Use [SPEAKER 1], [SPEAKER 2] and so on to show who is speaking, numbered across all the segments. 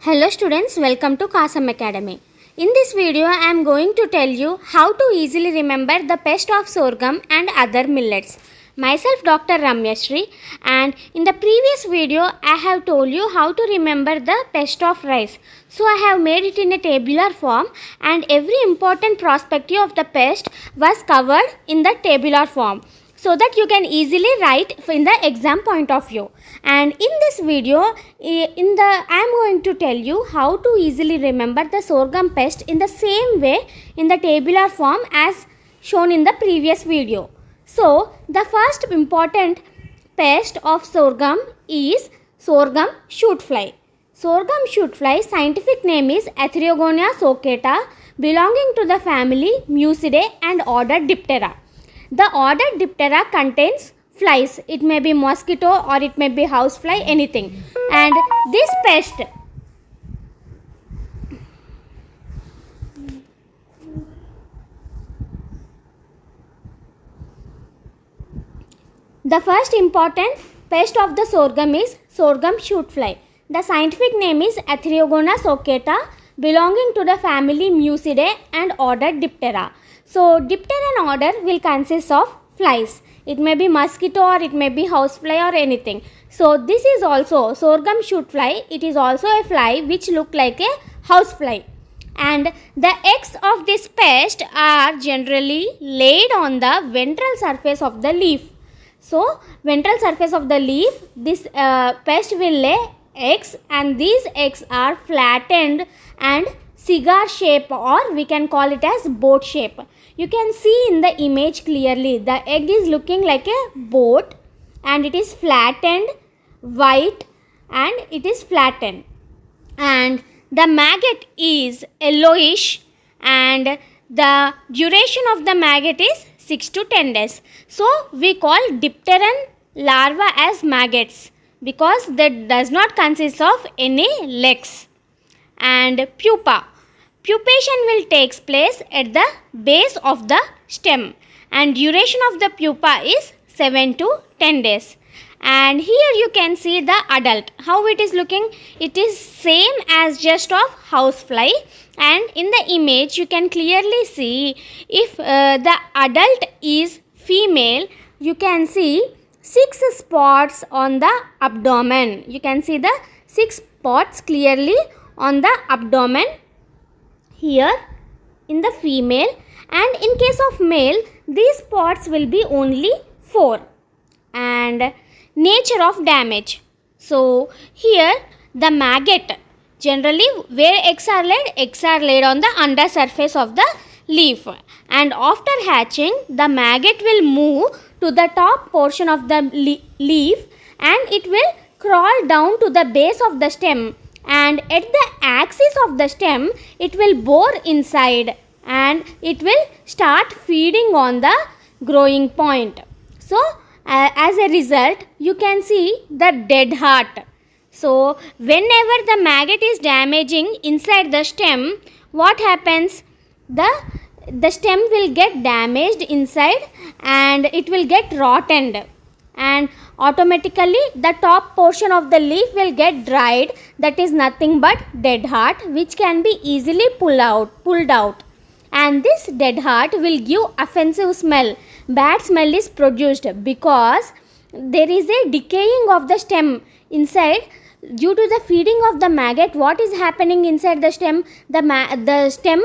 [SPEAKER 1] Hello students, welcome to Kasam Academy. In this video, I am going to tell you how to easily remember the pest of sorghum and other millets. Myself Dr. Ramyashri, and in the previous video, I have told you how to remember the pest of rice. So I have made it in a tabular form, and every important perspective of the pest was covered in the tabular form, so that you can easily write in the exam point of view. And in this video, I am going to tell you how to easily remember the sorghum pest in the same way in the tabular form as shown in the previous video. So the first important pest of sorghum is sorghum shoot fly. Sorghum shoot fly scientific name is Etherogonia socata, belonging to the family Mucidae and order Diptera. The order Diptera contains flies. It may be mosquito or it may be housefly, anything. And this pest, the first important pest of the sorghum is sorghum shoot fly. The scientific name is Etherogonia socata, belonging to the family Mucidae and order Diptera. So Dipteran order will consist of flies. It may be mosquito or it may be housefly or anything. So this is also sorghum shoot fly. It is also a fly which look like a housefly. And the eggs of this pest are generally laid on the ventral surface of the leaf. So ventral surface of the leaf, this pest will lay eggs, and these eggs are flattened and cigar shape, or we can call it as boat shape. You can see in the image clearly the egg is looking like a boat, and it is flattened, white, and it is flattened, and the maggot is yellowish, and the duration of the maggot is 6 to 10 days. So we call dipteran larva as maggots because that does not consist of any legs. And pupa. Pupation will take place at the base of the stem, and duration of the pupa is 7 to 10 days. And here you can see the adult. How it is looking? It is same as just of housefly, and in the image you can clearly see if the adult is female, you can see 6 spots on the abdomen. You can see the 6 spots clearly on the abdomen here in the female, and in case of male these spots will be only 4. And nature of damage. So here the maggot, generally where eggs are laid on the under surface of the leaf, and after hatching the maggot will move to the top portion of the leaf, and it will crawl down to the base of the stem, and at the axis of the stem it will bore inside, and it will start feeding on the growing point. So as a result you can see the dead heart. So whenever the maggot is damaging inside the stem, what happens? The stem will get damaged inside, and it will get rotted, and automatically the top portion of the leaf will get dried. That is nothing but dead heart, which can be easily pulled out, and this dead heart will give offensive smell. Bad smell is produced because there is a decaying of the stem inside due to the feeding of the maggot. What is happening inside the stem? The stem,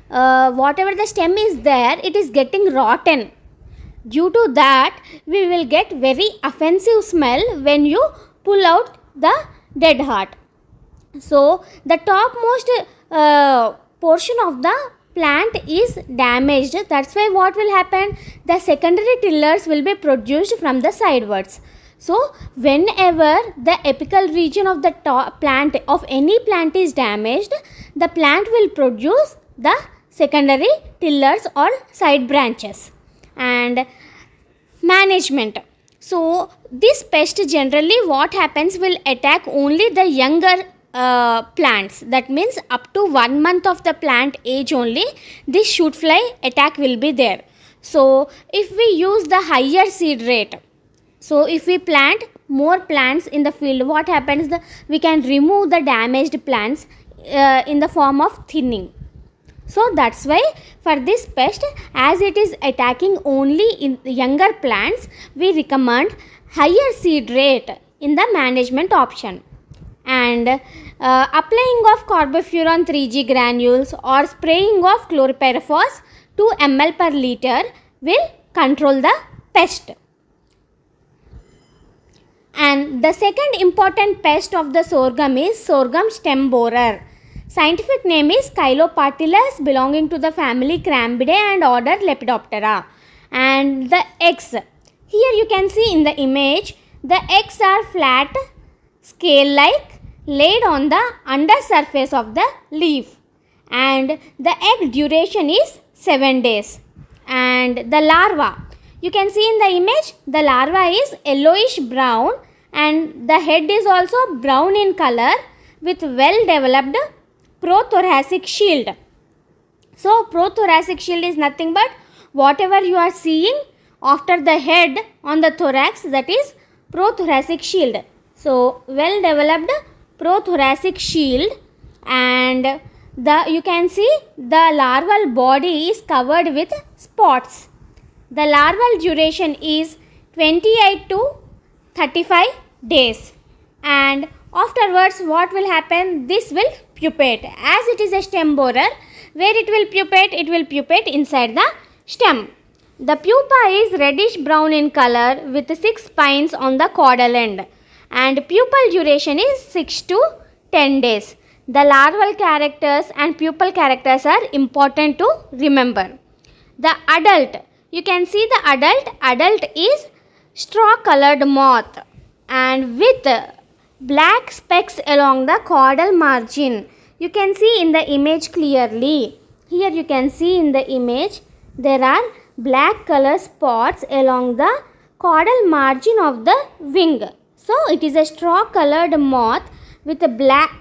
[SPEAKER 1] whatever the stem is there, it is getting rotten. Due to that, we will get very offensive smell when you pull out the dead heart. So the topmost portion of the plant is damaged. That's why what will happen? The secondary tillers will be produced from the sidewards. So whenever the apical region of the plant of any plant is damaged, the plant will produce the secondary tillers or side branches. And management. So this pest generally what happens will attack only the younger plants. That means up to 1 month of the plant age only this shoot fly attack will be there. So if we use the higher seed rate, So if we plant more plants in the field, what happens? We can remove the damaged plants in the form of thinning. So that's why for this pest, as it is attacking only in younger plants, we recommend higher seed rate in the management option. And applying of carbofuran 3G granules or spraying of chlorpyrifos 2 ml per liter will control the pest. And the second important pest of the sorghum is sorghum stem borer. Scientific name is Chylopatylus, belonging to the family Crambidae and order Lepidoptera. And the eggs, here you can see in the image, the eggs are flat, scale-like, laid on the under surface of the leaf, and the egg duration is 7 days. And the larva, you can see in the image, the larva is yellowish brown and the head is also brown in color with well developed prothoracic shield. So prothoracic shield is nothing but whatever you are seeing after the head on the thorax, that is prothoracic shield. So well developed prothoracic shield, and you can see the larval body is covered with spots. The larval duration is 28 to 35 days, and afterwards what will happen? This will pupate. As it is a stem borer, where it will pupate? It will pupate inside the stem. The pupa is reddish brown in color with 6 spines on the caudal end, and pupal duration is 6 to 10 days. The larval characters and pupal characters are important to remember. The adult, you can see the adult is straw colored moth and with black specks along the caudal margin. You can see in the image clearly. Here you can see in the image there are black color spots along the caudal margin of the wing. So it is a straw colored moth with black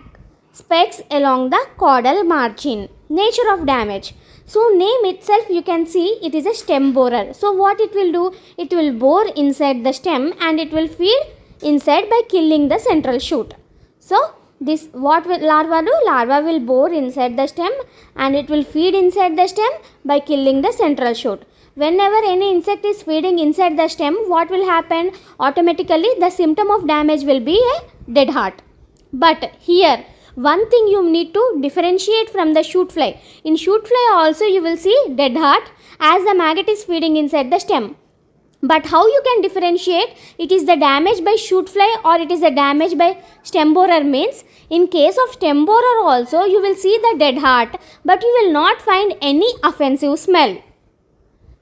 [SPEAKER 1] specks along the caudal margin. Nature of damage. So name itself you can see it is a stem borer. So what it will do? It will bore inside the stem and it will feed inside by killing the central shoot. So this what will larva do? Larva will bore inside the stem and it will feed inside the stem by killing the central shoot. Whenever any insect is feeding inside the stem, what will happen? Automatically the symptom of damage will be a dead heart. But here one thing you need to differentiate from the shoot fly. In shoot fly also you will see dead heart as the maggot is feeding inside the stem. But how you can differentiate it is the damage by shoot fly or it is the damage by stem borer means, in case of stem borer also you will see the dead heart but you will not find any offensive smell.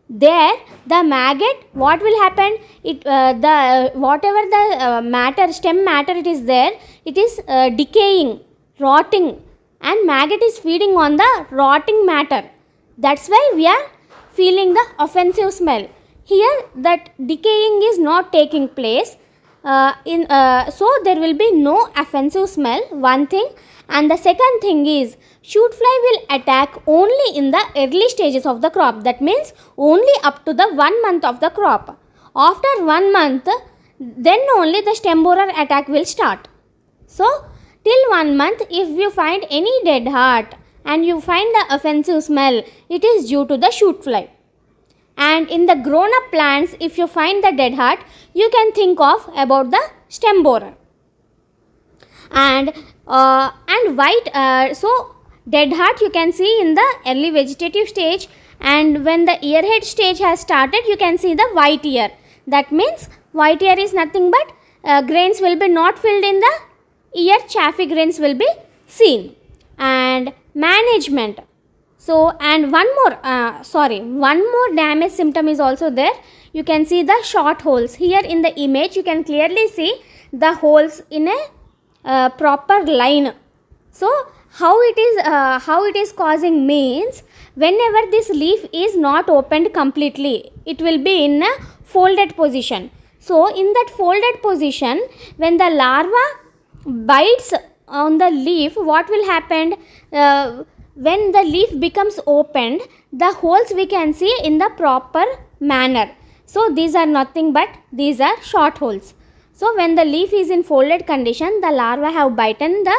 [SPEAKER 1] There the maggot, what will happen? It whatever the matter, stem matter it is there, it is decaying, rotting, and maggot is feeding on the rotting matter. That's why we are feeling the offensive smell. Here that decaying is not taking place, so there will be no offensive smell, one thing. And the second thing is, shoot fly will attack only in the early stages of the crop. That means only up to the 1 month of the crop. After 1 month, then only the stem borer attack will start. So till 1 month, if you find any dead heart and you find the offensive smell, it is due to the shoot fly. And in the grown up plants, if you find the dead heart, you can think of about the stem borer. And white, so dead heart you can see in the early vegetative stage, and when the earhead stage has started, you can see the white ear. That means white ear is nothing but grains will be not filled in the ear, chaffy grains will be seen. And management. So, and one more damage symptom is also there. You can see the short holes. Here in the image, you can clearly see the holes in a proper line. So, how it is causing means, whenever this leaf is not opened completely, it will be in a folded position. So, in that folded position, when the larva bites on the leaf, what will happen? When the leaf becomes opened, the holes we can see in the proper manner. So these are nothing but these are short holes. So when the leaf is in folded condition, the larvae have bitten the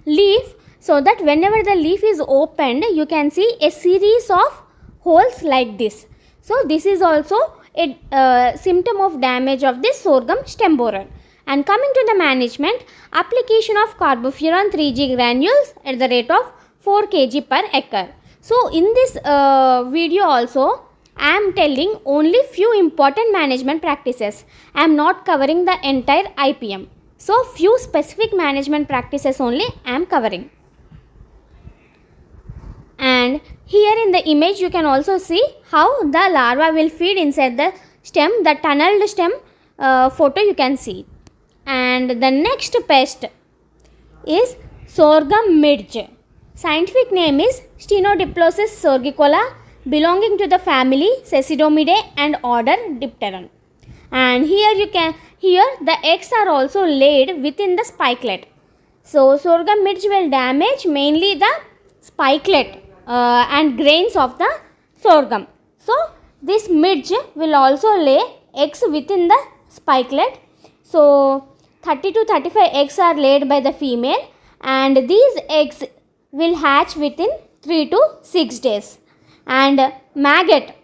[SPEAKER 1] leaf, so that whenever the leaf is opened, you can see a series of holes like this. So this is also a symptom of damage of this sorghum stem borer. And coming to the management, application of carbofuran 3G granules at the rate of 4 kg per acre. So in this video also, I am telling only few important management practices. I am not covering the entire IPM. So few specific management practices only I am covering. And here in the image you can also see how the larva will feed inside the stem, the tunneled stem photo you can see. And the next pest is sorghum midge. Scientific name is Stenodiplosis sorgicola, belonging to the family Cecidomidae and order Dipteron. And here the eggs are also laid within the spikelet. So sorghum midge will damage mainly the spikelet and grains of the sorghum. So this midge will also lay eggs within the spikelet. So 30 to 35 eggs are laid by the female, and these eggs will hatch within 3 to 6 days. And maggot,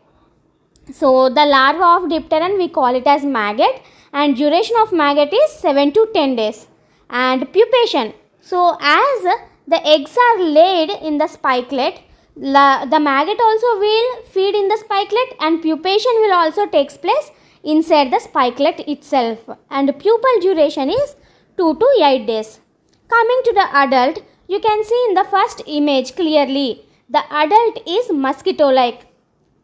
[SPEAKER 1] so the larva of Dipteron we call it as maggot, and duration of maggot is 7 to 10 days. And pupation, so as the eggs are laid in the spikelet, the maggot also will feed in the spikelet, and pupation will also takes place inside the spikelet itself, and pupal duration is 2 to 8 days. Coming to the adult, you can see in the first image clearly the adult is mosquito-like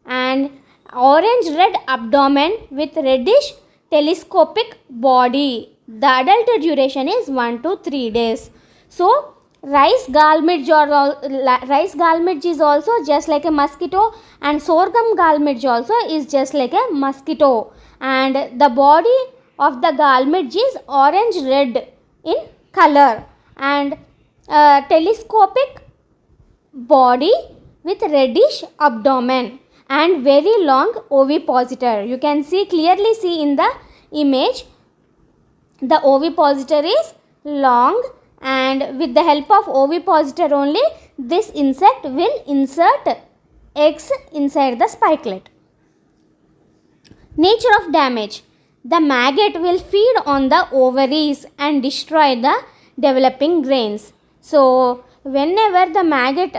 [SPEAKER 1] and orange-red abdomen with reddish telescopic body. The adult duration is 1 to 3 days. So rice gall midge is also just like a mosquito, and sorghum gall midge also is just like a mosquito, and the body of the gall midge is orange red in color, and telescopic body with reddish abdomen and very long ovipositor. You can clearly see in the image the ovipositor is long, and with the help of ovipositor only this insect will insert eggs inside the spikelet. Nature of damage. The maggot will feed on the ovaries and destroy the developing grains. So whenever the maggot,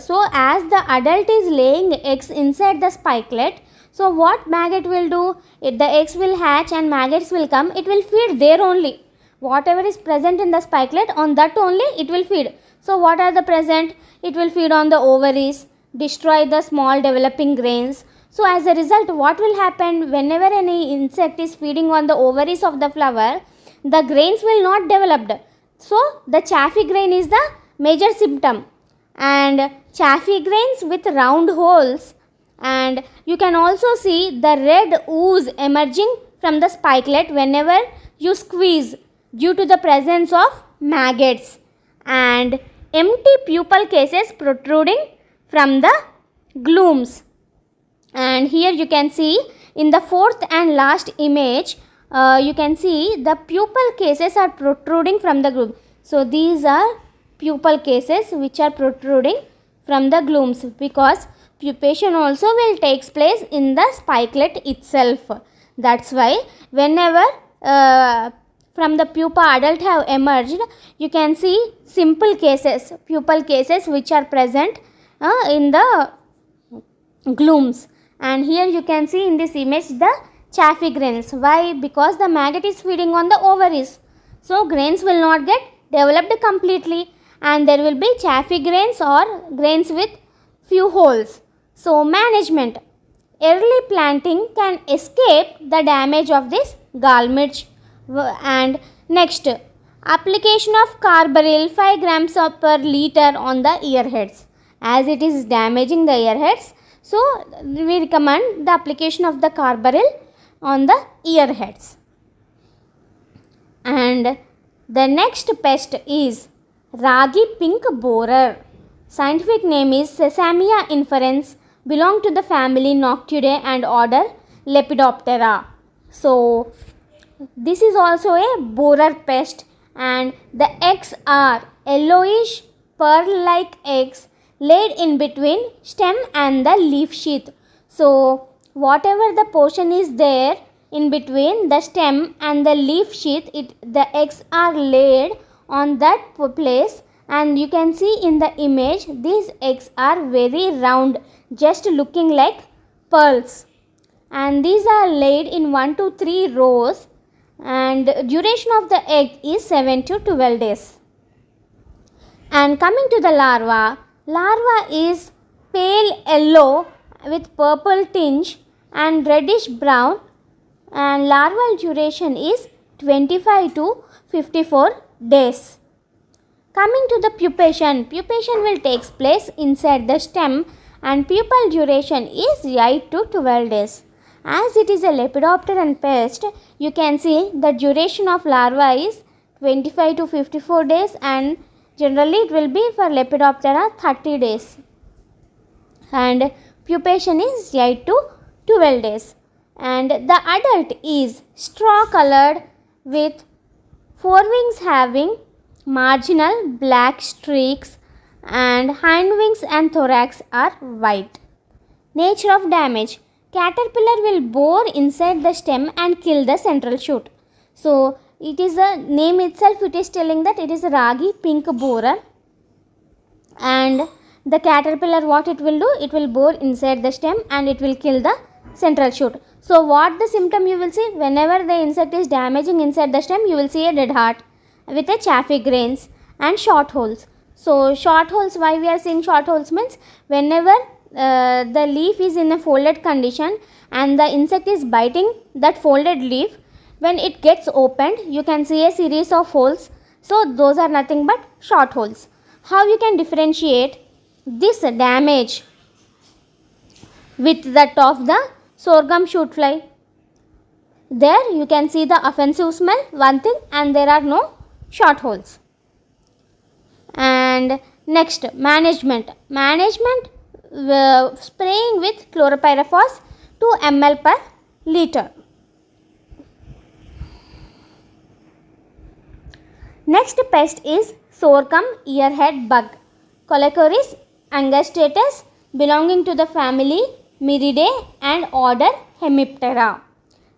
[SPEAKER 1] so as the adult is laying eggs inside the spikelet, so what maggot will do? If the eggs will hatch and maggots will come, it will feed there only. Whatever is present in the spikelet, on that only it will feed. So what are the present? It will feed on the ovaries, destroy the small developing grains. So as a result, what will happen? Whenever any insect is feeding on the ovaries of the flower, the grains will not develop. So the chaffy grain is the major symptom, and chaffy grains with round holes, and you can also see the red ooze emerging from the spikelet whenever you squeeze due to the presence of maggots, and empty pupal cases protruding from the glooms. And here you can see in the fourth and last image, you can see the pupal cases are protruding from the gloom. So these are pupal cases which are protruding from the glooms, because pupation also will takes place in the spikelet itself. That's why whenever from the pupa adult have emerged, you can see simple cases, pupal cases which are present in the glooms. And here you can see in this image the chaffy grains. Why? Because the maggot is feeding on the ovaries. So grains will not get developed completely, and there will be chaffy grains or grains with few holes. So management. Early planting can escape the damage of this gall midge. And next, application of carbaryl 5 grams per liter on the earheads. As it is damaging the earheads, so we recommend the application of the carbaryl on the earheads. And the next pest is Ragi pink borer. Scientific name is Sesamia inferens, belong to the family Noctuidae and order Lepidoptera. So this is also a borer pest, and the eggs are yellowish pearl-like eggs laid in between stem and the leaf sheath. So whatever the portion is there in between the stem and the leaf sheath, the eggs are laid on that place, and you can see in the image these eggs are very round, just looking like pearls, and these are laid in 1 to 3 rows, and duration of the egg is 7 to 12 days. And coming to the larva is pale yellow with purple tinge and reddish brown, and larval duration is 25 to 54 days. Coming to the pupation will take place inside the stem, and pupal duration is 8 to 12 days. As it is a lepidopteran pest, you can see the duration of larva is 25 to 54 days, and generally it will be for Lepidoptera 30 days. And pupation is 8 to 12 days. And the adult is straw colored with forewings having marginal black streaks, and hindwings and thorax are white. Nature of damage. Caterpillar will bore inside the stem and kill the central shoot. So it is the name itself, it is telling that it is a Ragi pink borer, and the caterpillar, what it will do, it will bore inside the stem and it will kill the central shoot. So what the symptom you will see, whenever the insect is damaging inside the stem, you will see a dead heart with a chaffy grains and short holes. So short holes, why we are seeing short holes means whenever the leaf is in a folded condition and the insect is biting that folded leaf, when it gets opened, you can see a series of holes. So those are nothing but short holes. How you can differentiate this damage with that of the sorghum shoot fly? There you can see the offensive smell, one thing, and there are no short holes. And next, management. Spraying with chlorpyrifos 2 ml per liter. Next pest is sorghum earhead bug, Colecoris angustatus, belonging to the family Miridae and order Hemiptera.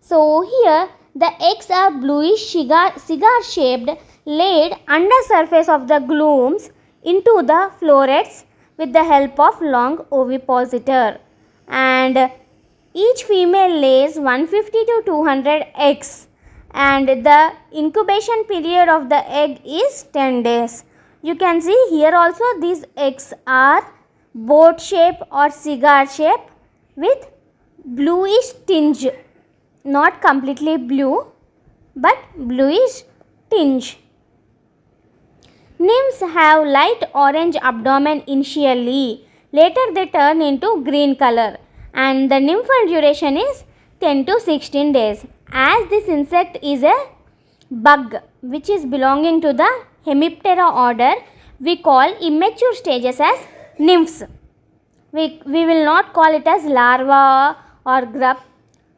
[SPEAKER 1] So here the eggs are bluish cigar shaped, laid under surface of the glumes into the florets with the help of long ovipositor, and each female lays 150 to 200 eggs, and the incubation period of the egg is 10 days. You can see here also these eggs are boat shape or cigar shape with bluish tinge, not completely blue but bluish tinge. Nymphs have light orange abdomen initially, later they turn into green color, and the nymphal duration is 10 to 16 days. As this insect is a bug which is belonging to the Hemiptera order, we call immature stages as nymphs. We will not call it as larva or grub,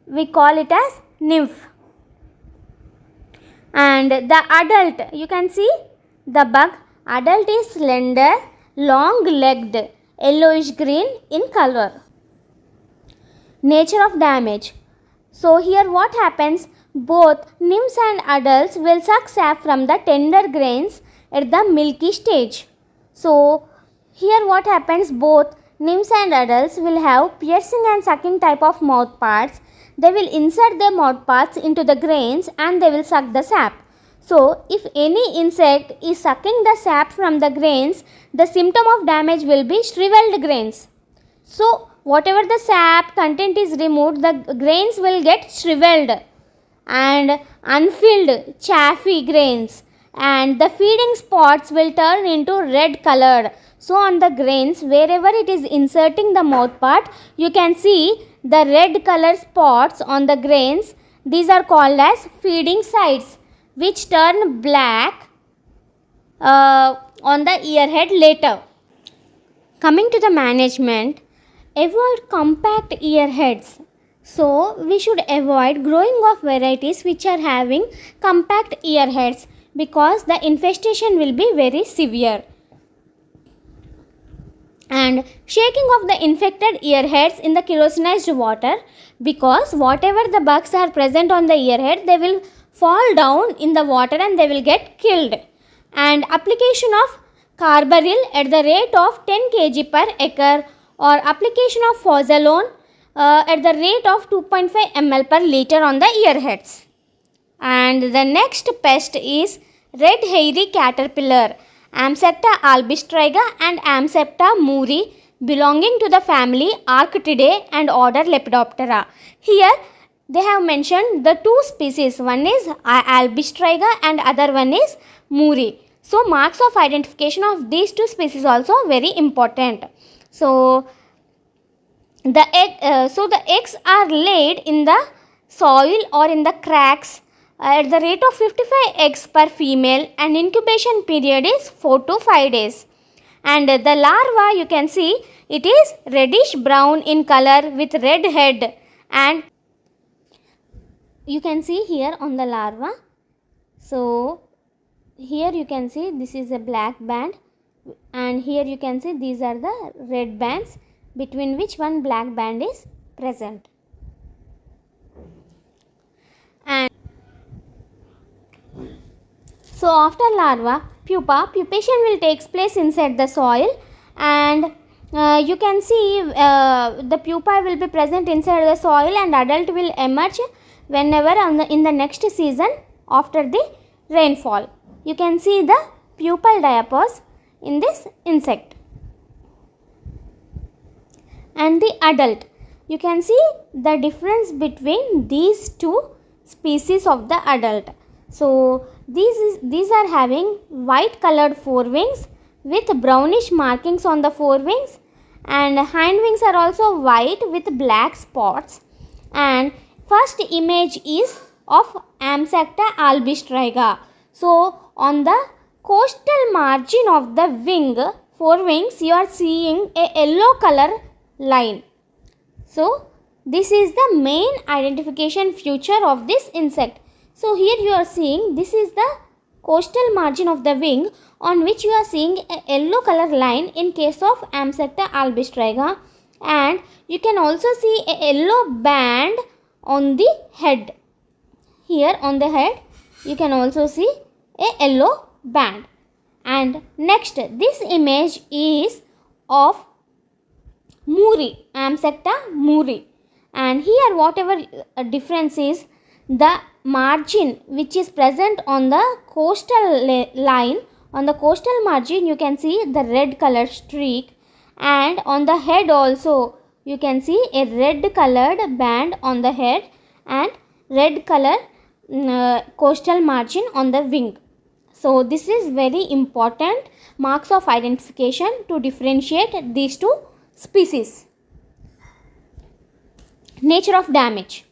[SPEAKER 1] we call it as nymph. And the adult, you can see the bug adult is slender, long legged, yellowish green in color. Nature of damage. So here what happens, both nymphs and adults will suck sap from the tender grains at the milky stage. So here what happens, both nymphs and adults will have piercing and sucking type of mouth parts. They will insert their mouth parts into the grains and they will suck the sap. So if any insect is sucking the sap from the grains, the symptom of damage will be shriveled grains. So whatever the sap content is removed, the grains will get shriveled and unfilled chaffy grains, and the feeding spots will turn into red colored. So on the grains, wherever it is inserting the mouth part, you can see the red color spots on the grains. These are called as feeding sites, which turn black on the earhead later. Coming to the management, avoid compact earheads. So we should avoid growing of varieties which are having compact earheads, because the infestation will be very severe. And shaking of the infected earheads in the kerosinized water, because whatever the bugs are present on the earhead, they will fall down in the water and they will get killed. And application of carbaryl at the rate of 10 kg per acre, or application of fozalone at the rate of 2.5 ml per liter on the earheads. And the next pest is red hairy caterpillar, Amsecta albistriga and Amsecta muri, belonging to the family Arctidae and order Lepidoptera. Here they have mentioned the two species, one is albistriga and other one is muri. So marks of identification of these two species also very important. So the eggs are laid in the soil or in the cracks at the rate of 55 eggs per female, and incubation period is 4 to 5 days. And the larva, you can see it is reddish brown in color with red head, and you can see here on the larva. So here you can see this is a black band, and here you can see these are the red bands, between which one black band is present. And so after larva, pupation will take place inside the soil, and you can see the pupa will be present inside the soil, and adult will emerge whenever in the next season after the rainfall. You can see the pupal diapause in this insect. And the adult, you can see the difference between these two species of the adult. So these are having white colored forewings with brownish markings on the forewings, and hind wings are also white with black spots. And first image is of Amsecta albistriga. So on the coastal margin of the forewings, you are seeing a yellow color line. So this is the main identification feature of this insect. So here you are seeing this is the coastal margin of the wing, on which you are seeing a yellow color line in case of Amsecta albistriga, and you can also see a yellow band on the head. Here on the head you can also see a yellow band. And next, this image is of muri, Amsecta muri, and here whatever difference is, the margin which is present on the coastal line, on the coastal margin you can see the red color streak, and on the head also you can see a red colored band on the head and red color coastal margin on the wing. So this is very important marks of identification to differentiate these two species. Nature of damage.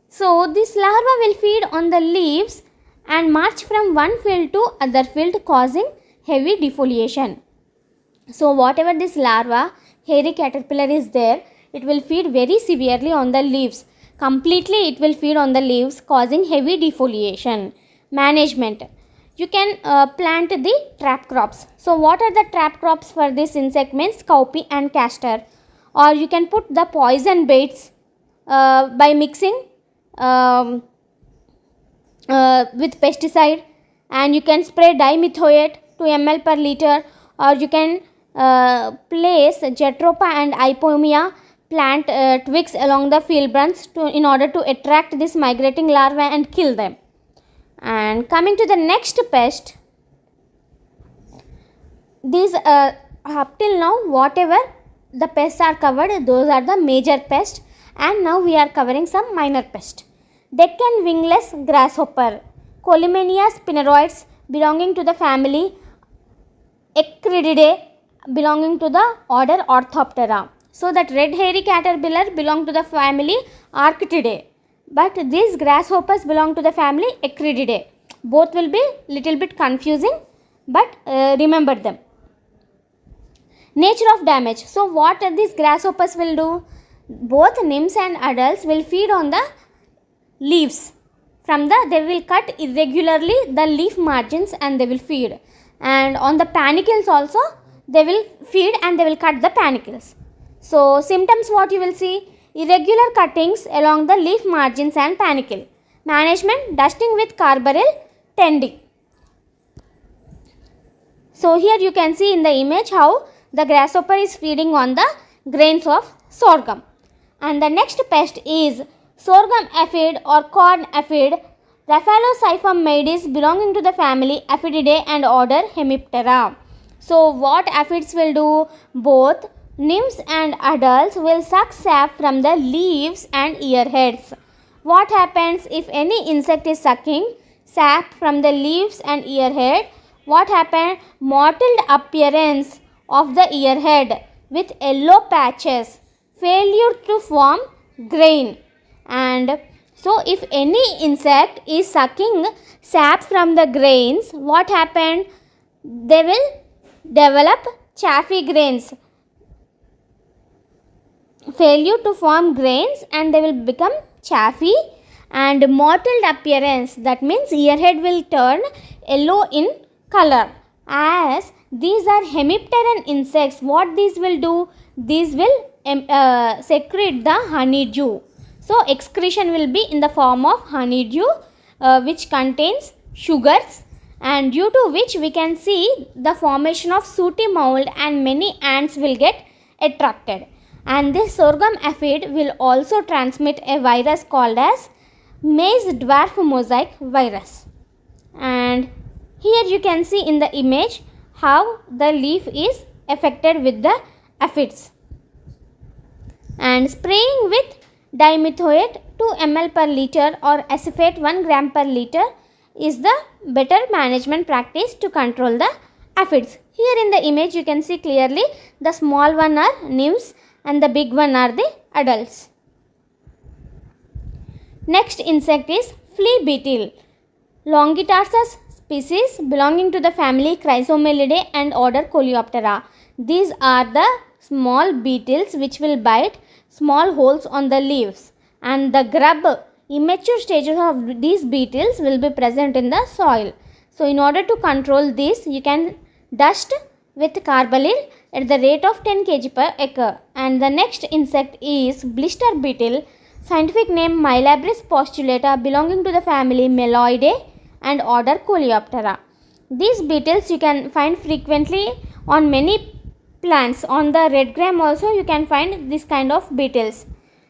[SPEAKER 1] So this larva will feed on the leaves and march from one field to other field, causing heavy defoliation. So whatever this larva, hairy caterpillar is there, it will feed very severely on the leaves. Completely it will feed on the leaves, causing heavy defoliation. Management. You can plant the trap crops. So what are the trap crops for this insect means cowpea and castor. Or you can put the poison baits by mixing with pesticide, and you can spray dimethoate 2 ml per liter, or you can place Jatropha and Ipomia plant twigs along the field branch in order to attract this migrating larvae and kill them. And coming to the next pest, these up till now whatever the pests are covered, those are the major pests, and now we are covering some minor pests. Deccan wingless grasshopper, Colemannia spineroides, belonging to the family Acrididae, belonging to the order Orthoptera. So that red hairy caterpillar belong to the family Arctidae, but these grasshoppers belong to the family Acrididae. Both will be little bit confusing, but remember them. Nature of damage. So what these grasshoppers will do? both nymphs and adults will feed on the leaves. They will cut irregularly the leaf margins and they will feed. And on the panicles also they will feed and they will cut the panicles. So symptoms what you will see: irregular cuttings along the leaf margins and panicle. Management: dusting with carbaryl 10D. So here you can see in the image how the grasshopper is feeding on the grains of sorghum. And the next pest is sorghum aphid or corn aphid. Raphalosyphum maedis belonging to the family Aphididae and order Hemiptera. So what aphids will do? Both nymphs and adults will suck sap from the leaves and earheads. What happens if any insect is sucking sap from the leaves and earhead? What happens? Mottled appearance of the earhead with yellow patches, failure to form grain. And so if any insect is sucking sap from the grains, what happened? They will develop chaffy grains, failure to form grains, and they will become chaffy. And mottled appearance, that means earhead will turn yellow in color. As these are hemipteran insects, what these will do? These will secrete the honeydew. So excretion will be in the form of honeydew, which contains sugars, and due to which we can see the formation of sooty mold and many ants will get attracted. And this sorghum aphid will also transmit a virus called as maize dwarf mosaic virus. And here you can see in the image how the leaf is affected with the aphids. And spraying with dimethoate 2 ml per liter or acephate 1 gram per liter is the better management practice to control the aphids. Here in the image you can see clearly the small one are nymphs and the big one are the adults. Next insect is flea beetle, Longitarsus species belonging to the family Chrysomelidae and order Coleoptera. These are the small beetles which will bite small holes on the leaves, and the grub, immature stages of these beetles will be present in the soil. So in order to control this, you can dust with carbaryl at the rate of 10 kg per acre. And the next insect is blister beetle, scientific name Mylabris postulata, belonging to the family Meloidae and order Coleoptera. These beetles you can find frequently on many plants. On the red gram also you can find this kind of beetles.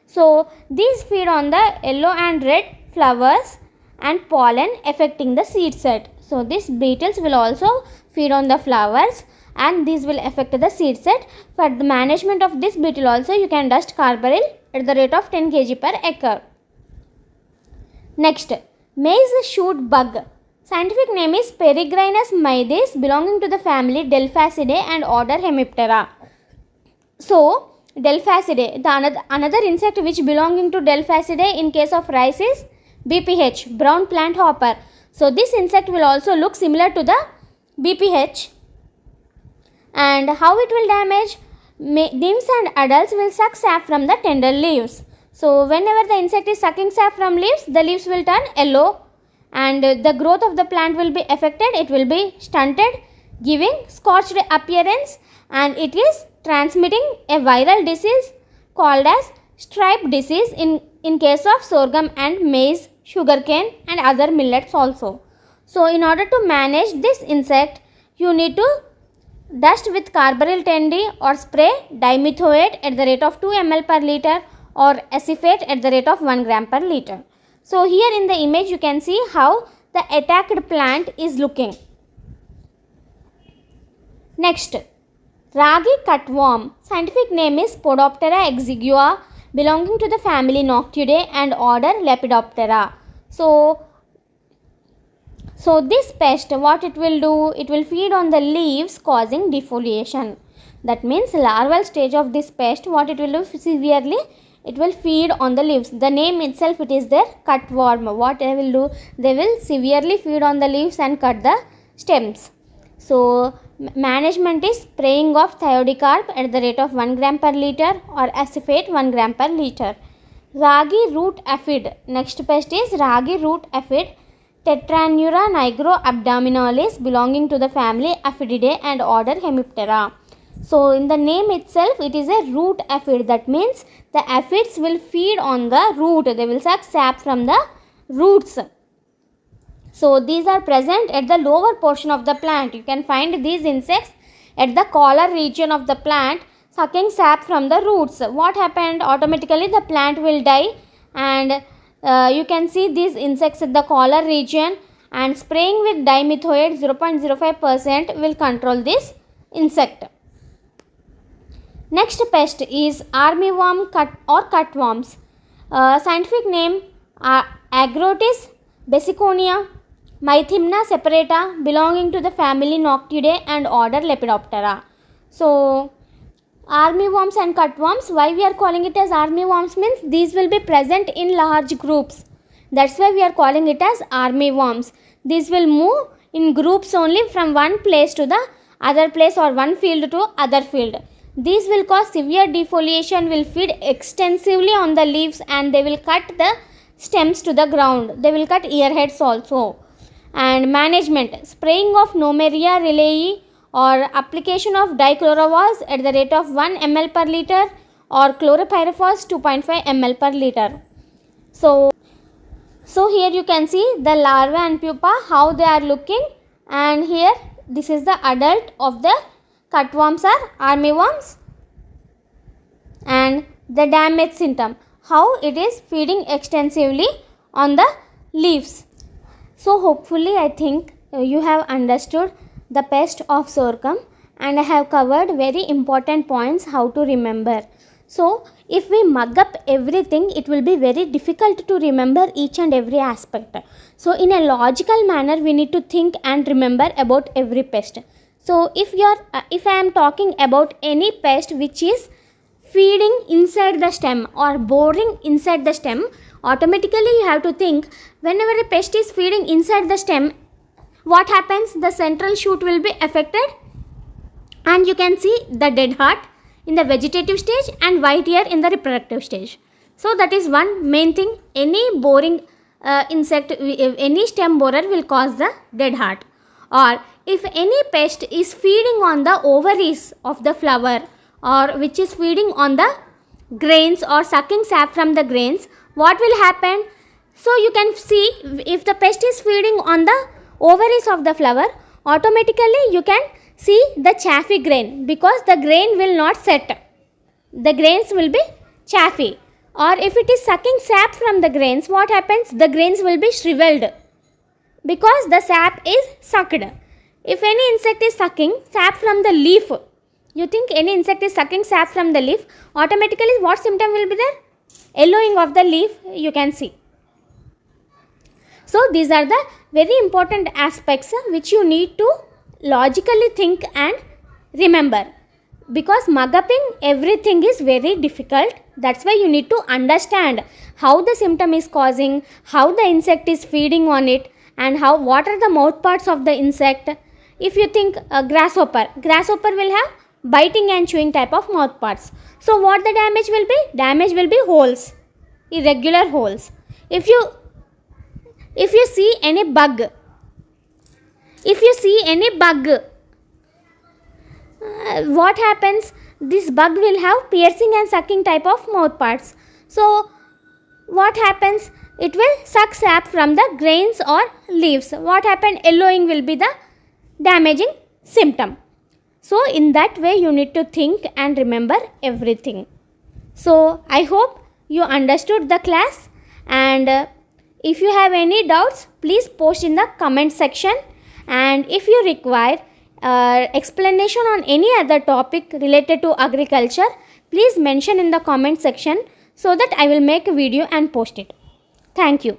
[SPEAKER 1] So these feed on the yellow and red flowers and pollen affecting the seed set. So these beetles will also feed on the flowers and these will affect the seed set. For the management of this beetle also you can dust carbaryl at the rate of 10 kg per acre. Next, maize shoot bug. Scientific name is Peregrinus maedis, belonging to the family Delphacidae and order Hemiptera. So Delphacidae, the another insect which belonging to Delphacidae in case of rice is BPH, brown plant hopper. So this insect will also look similar to the BPH. And how it will damage? Nymphs and adults will suck sap from the tender leaves. So whenever the insect is sucking sap from leaves, the leaves will turn yellow and the growth of the plant will be affected. It will be stunted, giving scorched appearance, and it is transmitting a viral disease called as stripe disease in case of sorghum and maize, sugarcane and other millets also. So in order to manage this insect, you need to dust with carbaryl 10D or spray dimethoate at the rate of 2 ml per liter or acephate at the rate of 1 gram per liter. So here in the image you can see how the attacked plant is looking. Next, Ragi cutworm. Scientific name is Podoptera exigua, belonging to the family Noctuidae and order Lepidoptera. So this pest, what it will do? It will feed on the leaves causing defoliation. That means larval stage of this pest, what it will do severely? It will feed on the leaves. The name itself, it is their cutworm. What they will do? They will severely feed on the leaves and cut the stems. So management is spraying of thiodicarb at the rate of 1 gram per liter or acephate 1 gram per liter. Ragi root aphid. Next pest is Ragi root aphid, Tetranura nigroabdominalis, belonging to the family Aphididae and order Hemiptera. So in the name itself, it is a root aphid. That means the aphids will feed on the root. They will suck sap from the roots. So these are present at the lower portion of the plant. You can find these insects at the collar region of the plant, sucking sap from the roots. What happened? Automatically the plant will die, and you can see these insects at the collar region, and spraying with dimethoate 0.05% will control this insect. Next pest is armyworm or cutworms. Scientific name Agrotis basiconia, Mythimna separata, belonging to the family Noctidae and order Lepidoptera. So armyworms and cutworms, why we are calling it as armyworms means these will be present in large groups. That's why we are calling it as armyworms. These will move in groups only from one place to the other place or one field to other field. These will cause severe defoliation, will feed extensively on the leaves, and they will cut the stems to the ground. They will cut earheads also. And management, spraying of Nomeria relayi or application of dichlorowas at the rate of 1 ml per liter or chlorpyrifos 2.5 ml per liter. So here you can see the larvae and pupa, how they are looking, and here this is the adult of the cutworms or armyworms, and the damage symptom, how it is feeding extensively on the leaves. So hopefully I think you have understood the pest of sorghum, and I have covered very important points how to remember. So if we mug up everything, it will be very difficult to remember each and every aspect. So in a logical manner we need to think and remember about every pest. So if I am talking about any pest which is feeding inside the stem or boring inside the stem, automatically you have to think, whenever a pest is feeding inside the stem, what happens? The central shoot will be affected, and you can see the dead heart in the vegetative stage and white ear in the reproductive stage. So that is one main thing. Any boring insect, any stem borer will cause the dead heart. Or if any pest is feeding on the ovaries of the flower, or which is feeding on the grains or sucking sap from the grains, what will happen? So you can see, if the pest is feeding on the ovaries of the flower, automatically you can see the chaffy grain, because the grain will not set. The grains will be chaffy. Or if it is sucking sap from the grains, what happens? The grains will be shriveled, because the sap is sucked. If any insect is sucking sap from the leaf, you think any insect is sucking sap from the leaf, automatically what symptom will be there? Yellowing of the leaf you can see. So these are the very important aspects which you need to logically think and remember, because mug-upping everything is very difficult. That's why you need to understand how the symptom is causing, how the insect is feeding on it, and what are the mouth parts of the insect. If you think grasshopper will have biting and chewing type of mouth parts. So what the damage will be? Damage will be holes, irregular holes. If you see any bug, what happens? This bug will have piercing and sucking type of mouth parts. So what happens? It will suck sap from the grains or leaves. What happened? Yellowing will be the damaging symptom. So in that way you need to think and remember everything. So I hope you understood the class, and if you have any doubts, please post in the comment section, and if you require explanation on any other topic related to agriculture, please mention in the comment section so that I will make a video and post it. Thank you.